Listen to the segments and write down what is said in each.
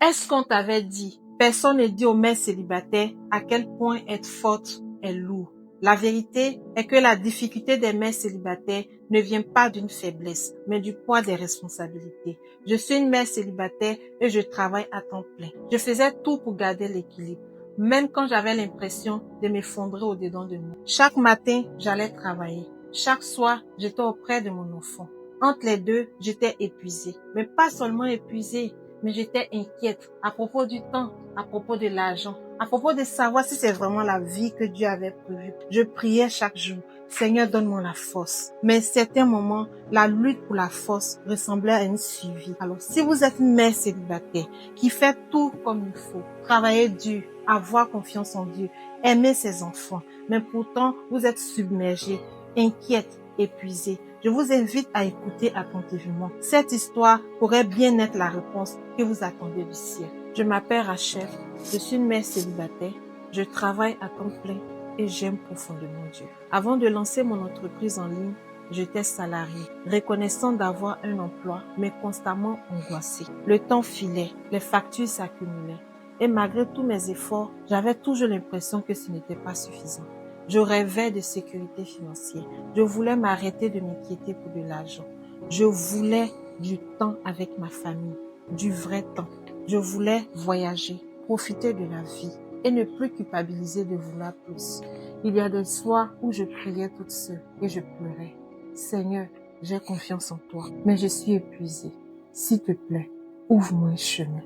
Est-ce qu'on t'avait dit? Personne ne dit aux mères célibataires à quel point être forte est lourd. La vérité est que la difficulté des mères célibataires ne vient pas d'une faiblesse, mais du poids des responsabilités. Je suis une mère célibataire et je travaille à temps plein. Je faisais tout pour garder l'équilibre, même quand j'avais l'impression de m'effondrer au-dedans de moi. Chaque matin, j'allais travailler. Chaque soir, j'étais auprès de mon enfant. Entre les deux, j'étais épuisée. Mais pas seulement épuisée, mais j'étais inquiète à propos du temps, à propos de l'argent, à propos de savoir si c'est vraiment la vie que Dieu avait prévue. Je priais chaque jour, Seigneur, donne-moi la force. Mais à certains moments, la lutte pour la force ressemblait à une survie. Alors, si vous êtes une mère célibataire qui fait tout comme il faut, travailler dur, avoir confiance en Dieu, aimer ses enfants, mais pourtant vous êtes submergée, inquiète, épuisée, je vous invite à écouter attentivement. Cette histoire pourrait bien être la réponse que vous attendez du ciel. Je m'appelle Rachel, je suis une mère célibataire, je travaille à temps plein et j'aime profondément Dieu. Avant de lancer mon entreprise en ligne, j'étais salariée, reconnaissant d'avoir un emploi, mais constamment angoissée. Le temps filait, les factures s'accumulaient. Et malgré tous mes efforts, j'avais toujours l'impression que ce n'était pas suffisant. Je rêvais de sécurité financière. Je voulais m'arrêter de m'inquiéter pour de l'argent. Je voulais du temps avec ma famille, du vrai temps. Je voulais voyager, profiter de la vie et ne plus culpabiliser de vouloir plus. Il y a des soirs où je priais toute seule et je pleurais. Seigneur, j'ai confiance en toi, mais je suis épuisée. S'il te plaît, ouvre-moi un chemin.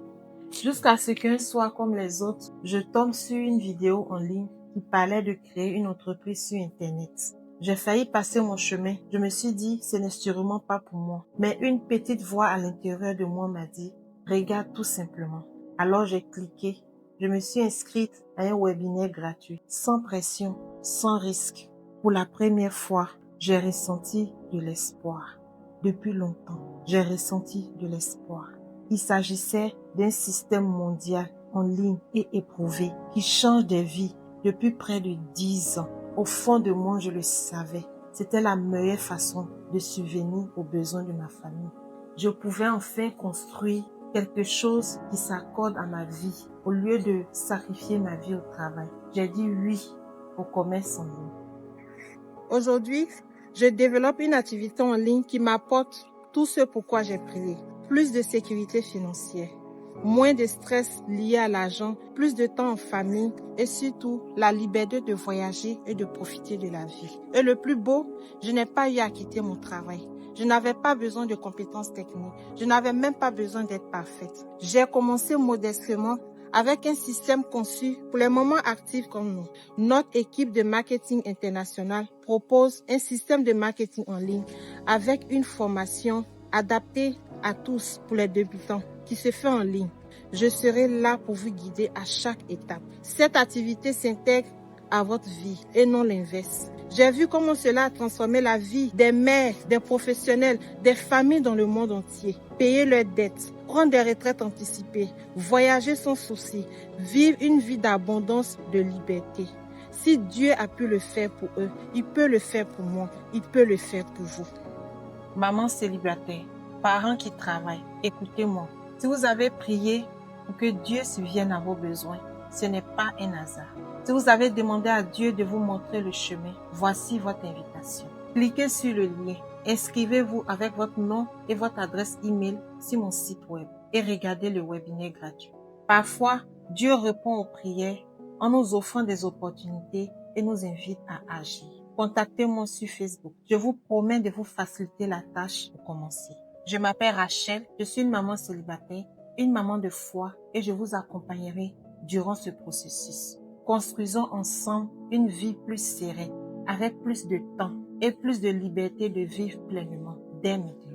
Jusqu'à ce qu'un soir comme les autres, je tombe sur une vidéo en ligne qui parlait de créer une entreprise sur Internet. J'ai failli passer mon chemin. Je me suis dit, ce n'est sûrement pas pour moi. Mais une petite voix à l'intérieur de moi m'a dit, regarde tout simplement. Alors j'ai cliqué. Je me suis inscrite à un webinaire gratuit, sans pression, sans risque. Pour la première fois, j'ai ressenti de l'espoir. Depuis longtemps, j'ai ressenti de l'espoir. Il s'agissait d'un système mondial en ligne et éprouvé qui change des vies depuis près de 10 ans. Au fond de moi, je le savais. C'était la meilleure façon de subvenir aux besoins de ma famille. Je pouvais enfin construire quelque chose qui s'accorde à ma vie au lieu de sacrifier ma vie au travail. J'ai dit oui au commerce en ligne. Aujourd'hui, je développe une activité en ligne qui m'apporte tout ce pourquoi j'ai prié. Plus de sécurité financière, moins de stress lié à l'argent, plus de temps en famille et surtout la liberté de voyager et de profiter de la vie. Et le plus beau, je n'ai pas eu à quitter mon travail. Je n'avais pas besoin de compétences techniques. Je n'avais même pas besoin d'être parfaite. J'ai commencé modestement avec un système conçu pour les moments actifs comme nous. Notre équipe de marketing international propose un système de marketing en ligne avec une formation adaptée à tous pour les débutants qui se fait en ligne. Je serai là pour vous guider à chaque étape. Cette activité s'intègre à votre vie et non l'inverse. J'ai vu comment cela a transformé la vie des mères, des professionnels, des familles dans le monde entier. Payer leurs dettes, prendre des retraites anticipées, voyager sans souci, vivre une vie d'abondance, de liberté. Si Dieu a pu le faire pour eux, il peut le faire pour moi, il peut le faire pour vous. Maman célibataire, parents qui travaillent, écoutez-moi. Si vous avez prié pour que Dieu subvienne à vos besoins, ce n'est pas un hasard. Si vous avez demandé à Dieu de vous montrer le chemin, voici votre invitation. Cliquez sur le lien, inscrivez-vous avec votre nom et votre adresse email sur mon site web et regardez le webinaire gratuit. Parfois, Dieu répond aux prières en nous offrant des opportunités et nous invite à agir. Contactez-moi sur Facebook. Je vous promets de vous faciliter la tâche pour commencer. Je m'appelle Rachel, je suis une maman célibataire, une maman de foi et je vous accompagnerai durant ce processus. Construisons ensemble une vie plus sereine, avec plus de temps et plus de liberté de vivre pleinement dès maintenant.